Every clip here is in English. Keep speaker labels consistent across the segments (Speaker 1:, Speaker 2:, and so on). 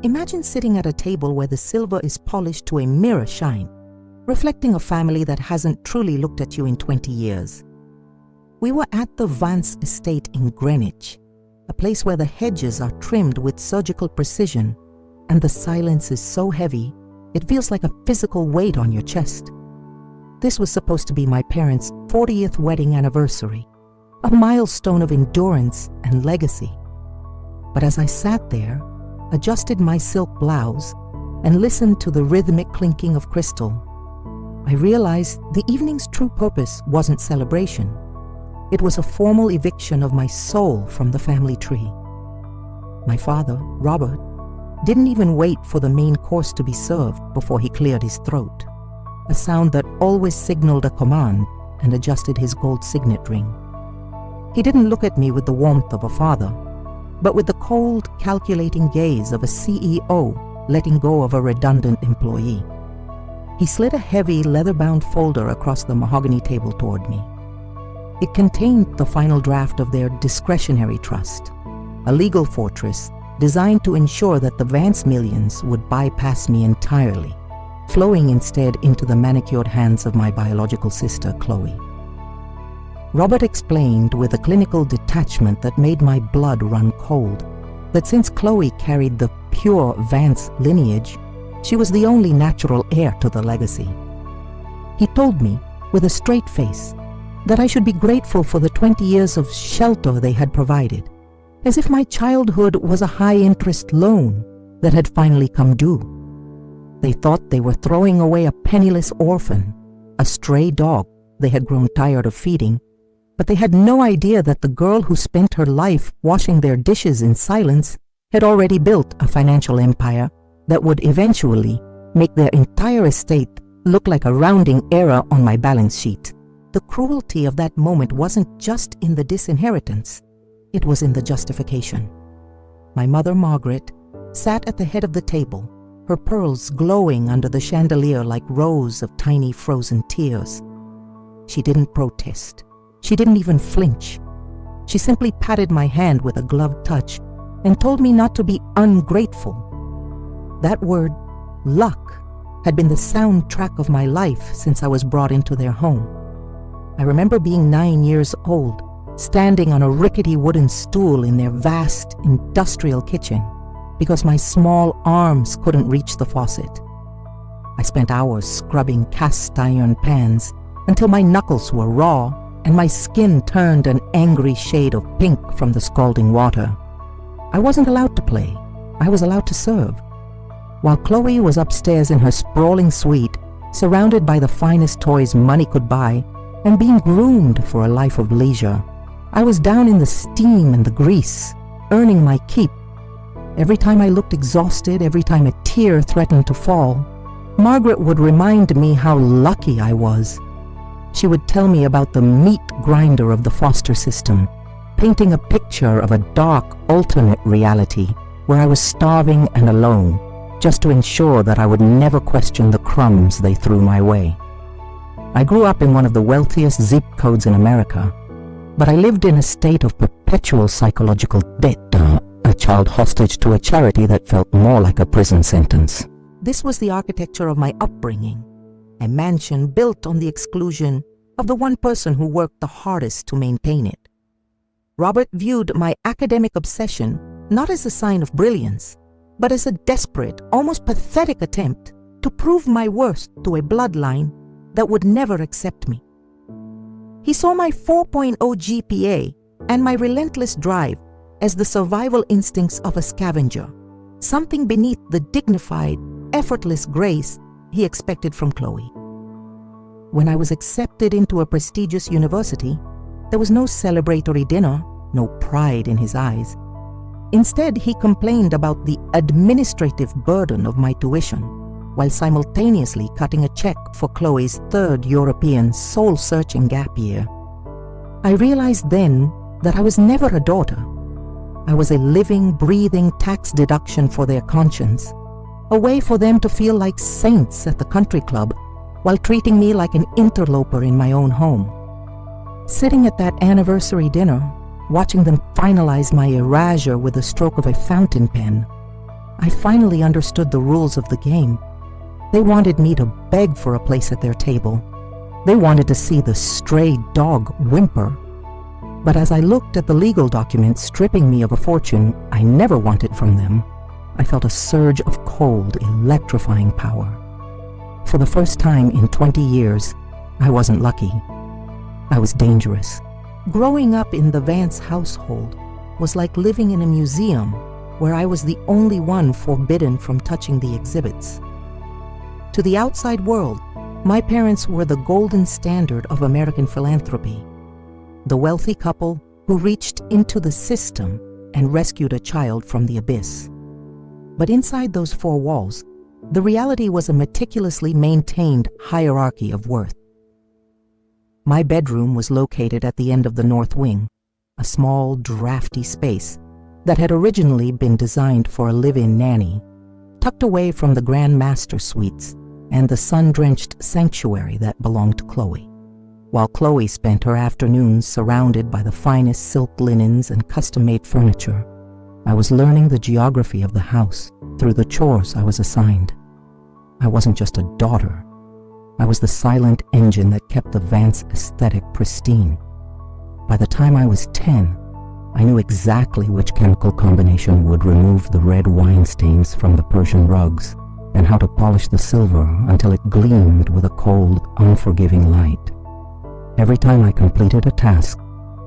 Speaker 1: Imagine sitting at a table where the silver is polished to a mirror shine, reflecting a family that hasn't truly looked at you in 20 years. We were at the Vance estate in Greenwich, a place where the hedges are trimmed with surgical precision, and the silence is so heavy, it feels like a physical weight on your chest. This was supposed to be my parents' 40th wedding anniversary, a milestone of endurance and legacy. But as I sat there, adjusted my silk blouse, and listened to the rhythmic clinking of crystal, I realized the evening's true purpose wasn't celebration. It was a formal eviction of my soul from the family tree. My father, Robert, didn't even wait for the main course to be served before he cleared his throat, a sound that always signaled a command, and adjusted his gold signet ring. He didn't look at me with the warmth of a father, but with the cold, calculating gaze of a CEO letting go of a redundant employee. He slid a heavy, leather-bound folder across the mahogany table toward me. It contained the final draft of their discretionary trust, a legal fortress designed to ensure that the Vance millions would bypass me entirely, flowing instead into the manicured hands of my biological sister, Chloe. Robert explained with a clinical detachment that made my blood run cold that since Chloe carried the pure Vance lineage, she was the only natural heir to the legacy. He told me, with a straight face, that I should be grateful for the 20 years of shelter they had provided, as if my childhood was a high-interest loan that had finally come due. They thought they were throwing away a penniless orphan, a stray dog they had grown tired of feeding, but they had no idea that the girl who spent her life washing their dishes in silence had already built a financial empire that would eventually make their entire estate look like a rounding error on my balance sheet. The cruelty of that moment wasn't just in the disinheritance, it was in the justification. My mother, Margaret, sat at the head of the table, her pearls glowing under the chandelier like rows of tiny frozen tears. She didn't protest. She didn't even flinch. She simply patted my hand with a gloved touch and told me not to be ungrateful. That word, luck, had been the soundtrack of my life since I was brought into their home. I remember being 9 years old, standing on a rickety wooden stool in their vast industrial kitchen because my small arms couldn't reach the faucet. I spent hours scrubbing cast iron pans until my knuckles were raw and my skin turned an angry shade of pink from the scalding water. I wasn't allowed to play. I was allowed to serve. While Chloe was upstairs in her sprawling suite, surrounded by the finest toys money could buy, and being groomed for a life of leisure, I was down in the steam and the grease, earning my keep. Every time I looked exhausted, every time a tear threatened to fall, Margaret would remind me how lucky I was. She would tell me about the meat grinder of the foster system, painting a picture of a dark, alternate reality where I was starving and alone, just to ensure that I would never question the crumbs they threw my way. I grew up in one of the wealthiest zip codes in America, but I lived in a state of perpetual psychological debt, a child hostage to a charity that felt more like a prison sentence. This was the architecture of my upbringing, a mansion built on the exclusion of the one person who worked the hardest to maintain it. Robert viewed my academic obsession not as a sign of brilliance, but as a desperate, almost pathetic attempt to prove my worth to a bloodline that would never accept me. He saw my 4.0 GPA and my relentless drive as the survival instincts of a scavenger, something beneath the dignified, effortless grace he expected from Chloe. When I was accepted into a prestigious university, there was no celebratory dinner, no pride in his eyes. Instead, he complained about the administrative burden of my tuition, while simultaneously cutting a check for Chloe's third European soul-searching gap year. I realized then that I was never a daughter. I was a living, breathing tax deduction for their conscience, a way for them to feel like saints at the country club while treating me like an interloper in my own home. Sitting at that anniversary dinner, watching them finalize my erasure with the stroke of a fountain pen, I finally understood the rules of the game. They wanted me to beg for a place at their table. They wanted to see the stray dog whimper. But as I looked at the legal documents stripping me of a fortune I never wanted from them, I felt a surge of cold, electrifying power. For the first time in 20 years, I wasn't lucky. I was dangerous. Growing up in the Vance household was like living in a museum where I was the only one forbidden from touching the exhibits. To the outside world, my parents were the golden standard of American philanthropy, the wealthy couple who reached into the system and rescued a child from the abyss. But inside those four walls, the reality was a meticulously maintained hierarchy of worth. My bedroom was located at the end of the north wing, a small, drafty space that had originally been designed for a live-in nanny, tucked away from the Grand Master suites and the sun-drenched sanctuary that belonged to Chloe. While Chloe spent her afternoons surrounded by the finest silk linens and custom-made furniture, I was learning the geography of the house through the chores I was assigned. I wasn't just a daughter. I was the silent engine that kept the Vance aesthetic pristine. By the time I was 10, I knew exactly which chemical combination would remove the red wine stains from the Persian rugs and how to polish the silver until it gleamed with a cold, unforgiving light. Every time I completed a task,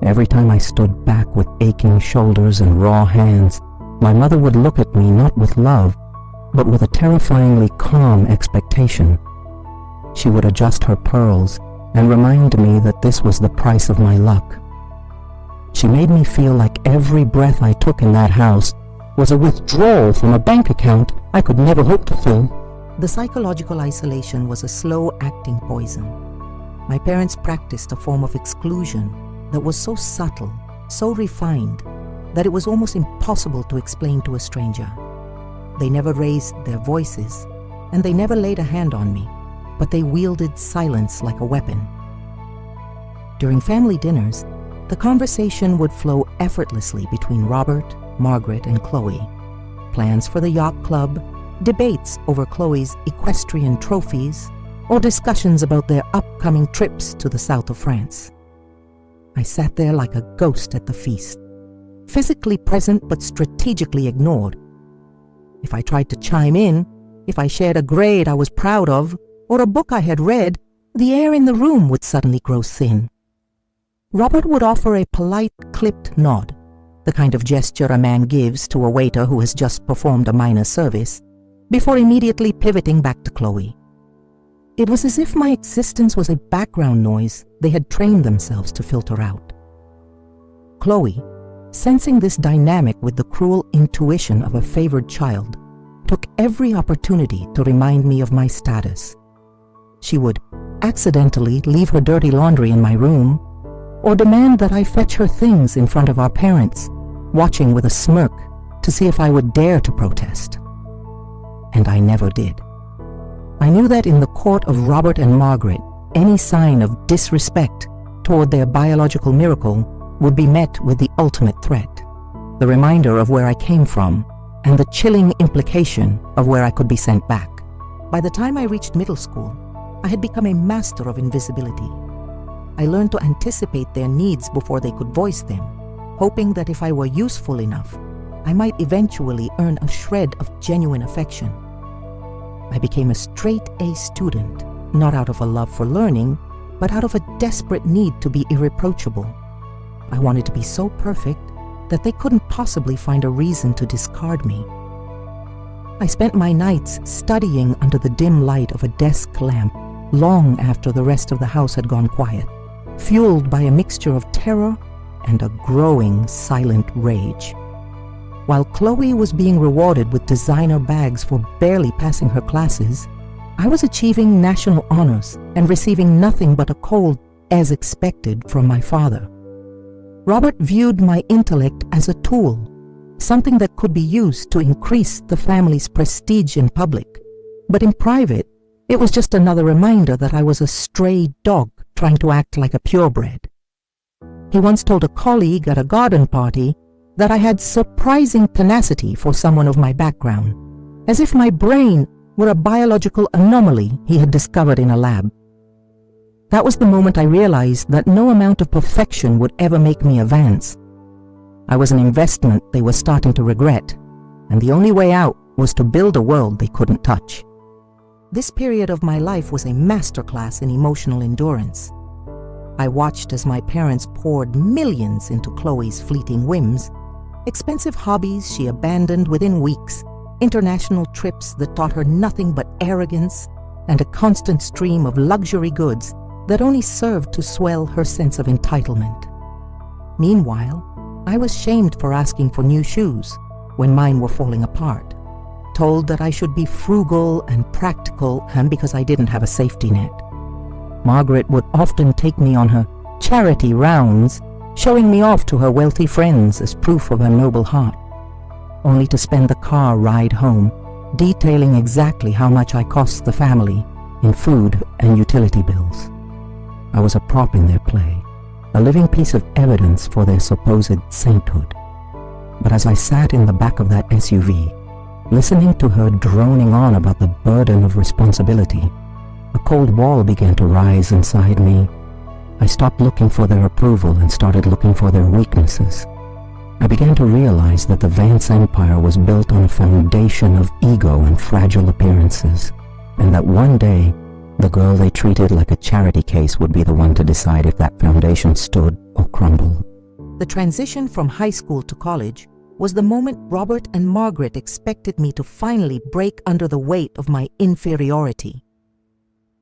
Speaker 1: every time I stood back with aching shoulders and raw hands, my mother would look at me not with love, but with a terrifyingly calm expectation. She would adjust her pearls and remind me that this was the price of my luck. She made me feel like every breath I took in that house was a withdrawal from a bank account I could never hope to fill. The psychological isolation was a slow-acting poison. My parents practiced a form of exclusion that was so subtle, so refined, that it was almost impossible to explain to a stranger. They never raised their voices, and they never laid a hand on me, but they wielded silence like a weapon. During family dinners, the conversation would flow effortlessly between Robert, Margaret, and Chloe. Plans for the yacht club, debates over Chloe's equestrian trophies, or discussions about their upcoming trips to the south of France. I sat there like a ghost at the feast, physically present but strategically ignored. If I tried to chime in, if I shared a grade I was proud of, or a book I had read, the air in the room would suddenly grow thin. Robert would offer a polite, clipped nod, the kind of gesture a man gives to a waiter who has just performed a minor service, before immediately pivoting back to Chloe. It was as if my existence was a background noise they had trained themselves to filter out. Chloe, sensing this dynamic with the cruel intuition of a favored child, took every opportunity to remind me of my status. She would accidentally leave her dirty laundry in my room, or demand that I fetch her things in front of our parents, watching with a smirk to see if I would dare to protest. And I never did. I knew that in the court of Robert and Margaret, any sign of disrespect toward their biological miracle would be met with the ultimate threat, the reminder of where I came from, and the chilling implication of where I could be sent back. By the time I reached middle school, I had become a master of invisibility. I learned to anticipate their needs before they could voice them, hoping that if I were useful enough, I might eventually earn a shred of genuine affection. I became a straight-A student, not out of a love for learning, but out of a desperate need to be irreproachable. I wanted to be so perfect that they couldn't possibly find a reason to discard me. I spent my nights studying under the dim light of a desk lamp long after the rest of the house had gone quiet, fueled by a mixture of terror and a growing silent rage. While Chloe was being rewarded with designer bags for barely passing her classes, I was achieving national honors and receiving nothing but a cold "as expected" from my father. Robert viewed my intellect as a tool, something that could be used to increase the family's prestige in public. But in private, it was just another reminder that I was a stray dog trying to act like a purebred. He once told a colleague at a garden party that I had surprising tenacity for someone of my background, as if my brain were a biological anomaly he had discovered in a lab. That was the moment I realized that no amount of perfection would ever make me a Vance. I was an investment they were starting to regret, and the only way out was to build a world they couldn't touch. This period of my life was a masterclass in emotional endurance. I watched as my parents poured millions into Chloe's fleeting whims, expensive hobbies she abandoned within weeks, international trips that taught her nothing but arrogance, and a constant stream of luxury goods that only served to swell her sense of entitlement. Meanwhile, I was shamed for asking for new shoes when mine were falling apart, told that I should be frugal and practical, and because I didn't have a safety net. Margaret would often take me on her charity rounds, showing me off to her wealthy friends as proof of her noble heart, only to spend the car ride home detailing exactly how much I cost the family in food and utility bills. I was a prop in their play, a living piece of evidence for their supposed sainthood. But as I sat in the back of that SUV, listening to her droning on about the burden of responsibility, a cold wall began to rise inside me. I stopped looking for their approval and started looking for their weaknesses. I began to realize that the Vance empire was built on a foundation of ego and fragile appearances, and that one day, the girl they treated like a charity case would be the one to decide if that foundation stood or crumbled. The transition from high school to college was the moment Robert and Margaret expected me to finally break under the weight of my inferiority.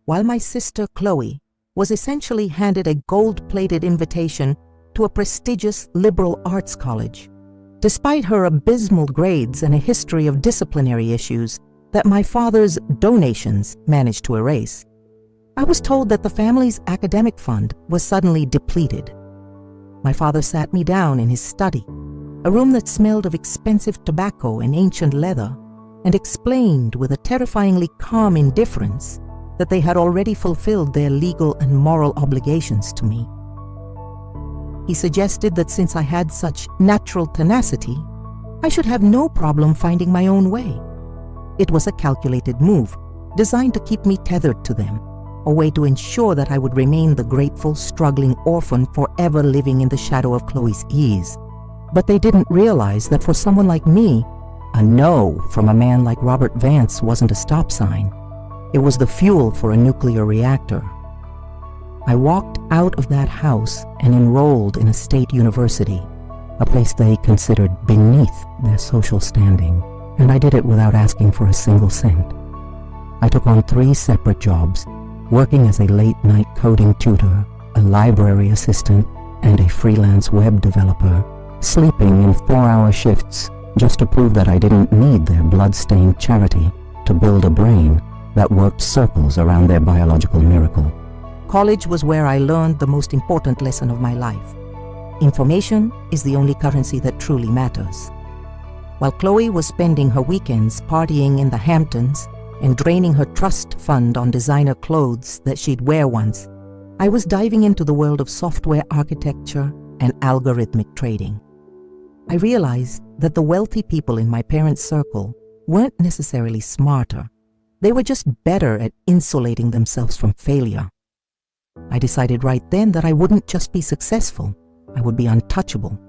Speaker 1: While my sister Chloe was essentially handed a gold-plated invitation to a prestigious liberal arts college, despite her abysmal grades and a history of disciplinary issues that my father's donations managed to erase, I was told that the family's academic fund was suddenly depleted. My father sat me down in his study, a room that smelled of expensive tobacco and ancient leather, and explained with a terrifyingly calm indifference that they had already fulfilled their legal and moral obligations to me. He suggested that since I had such natural tenacity, I should have no problem finding my own way. It was a calculated move, designed to keep me tethered to them, a way to ensure that I would remain the grateful, struggling orphan forever living in the shadow of Chloe's ease. But they didn't realize that for someone like me, a no from a man like Robert Vance wasn't a stop sign. It was the fuel for a nuclear reactor. I walked out of that house and enrolled in a state university, a place they considered beneath their social standing, and I did it without asking for a single cent. I took on 3 separate jobs, working as a late-night coding tutor, a library assistant, and a freelance web developer, sleeping in 4-hour shifts just to prove that I didn't need their blood-stained charity to build a brain that worked circles around their biological miracle. College was where I learned the most important lesson of my life. Information is the only currency that truly matters. While Chloe was spending her weekends partying in the Hamptons and draining her trust fund on designer clothes that she'd wear once, I was diving into the world of software architecture and algorithmic trading. I realized that the wealthy people in my parents' circle weren't necessarily smarter. They were just better at insulating themselves from failure. I decided right then that I wouldn't just be successful, I would be untouchable.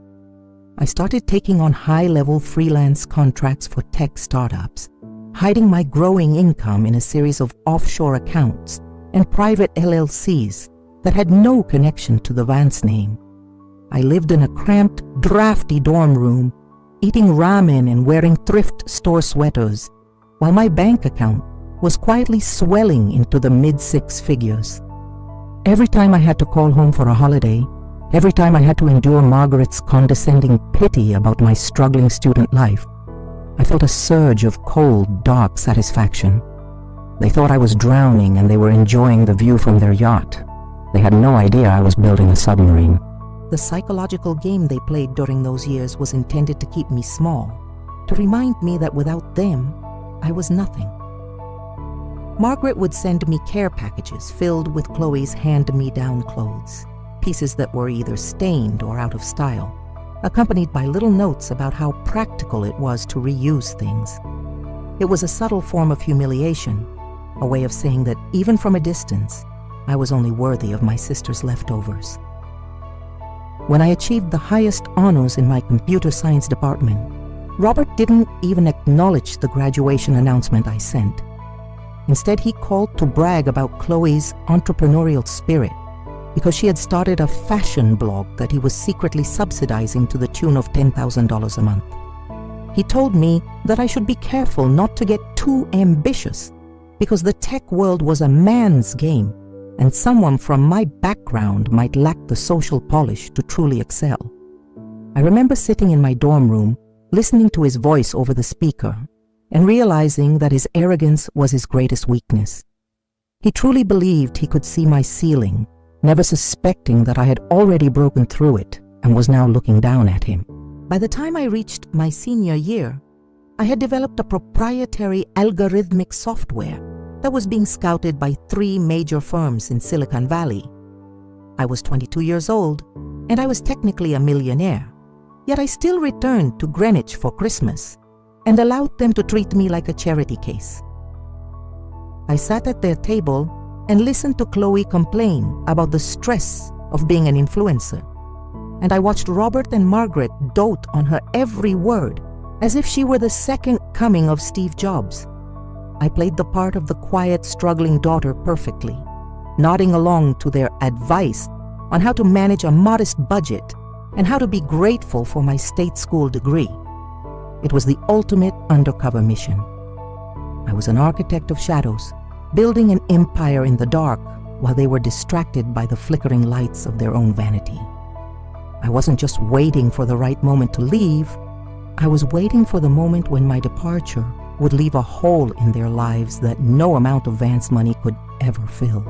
Speaker 1: I started taking on high-level freelance contracts for tech startups, hiding my growing income in a series of offshore accounts and private LLCs that had no connection to the Vance name. I lived in a cramped, drafty dorm room, eating ramen and wearing thrift store sweaters, while my bank account was quietly swelling into the mid-6 figures. Every time I had to call home for a holiday, every time I had to endure Margaret's condescending pity about my struggling student life, I felt a surge of cold, dark satisfaction. They thought I was drowning and they were enjoying the view from their yacht. They had no idea I was building a submarine. The psychological game they played during those years was intended to keep me small, to remind me that without them, I was nothing. Margaret would send me care packages filled with Chloe's hand-me-down clothes, pieces that were either stained or out of style. accompanied by little notes about how practical it was to reuse things. It was a subtle form of humiliation, a way of saying that even from a distance, I was only worthy of my sister's leftovers. When I achieved the highest honors in my computer science department, Robert didn't even acknowledge the graduation announcement I sent. Instead, he called to brag about Chloe's entrepreneurial spirit because she had started a fashion blog that he was secretly subsidizing to the tune of $10,000 a month. He told me that I should be careful not to get too ambitious because the tech world was a man's game and someone from my background might lack the social polish to truly excel. I remember sitting in my dorm room, listening to his voice over the speaker, and realizing that his arrogance was his greatest weakness. He truly believed he could see my ceiling, never suspecting that I had already broken through it and was now looking down at him. By the time I reached my senior year, I had developed a proprietary algorithmic software that was being scouted by 3 major firms in Silicon Valley. I was 22 years old, and I was technically a millionaire, yet I still returned to Greenwich for Christmas and allowed them to treat me like a charity case. I sat at their table and listened to Chloe complain about the stress of being an influencer, and I watched Robert and Margaret dote on her every word as if she were the second coming of Steve Jobs. I played the part of the quiet, struggling daughter perfectly, nodding along to their advice on how to manage a modest budget and how to be grateful for my state school degree. It was the ultimate undercover mission. I was an architect of shadows, building an empire in the dark while they were distracted by the flickering lights of their own vanity. I wasn't just waiting for the right moment to leave, I was waiting for the moment when my departure would leave a hole in their lives that no amount of Vance money could ever fill.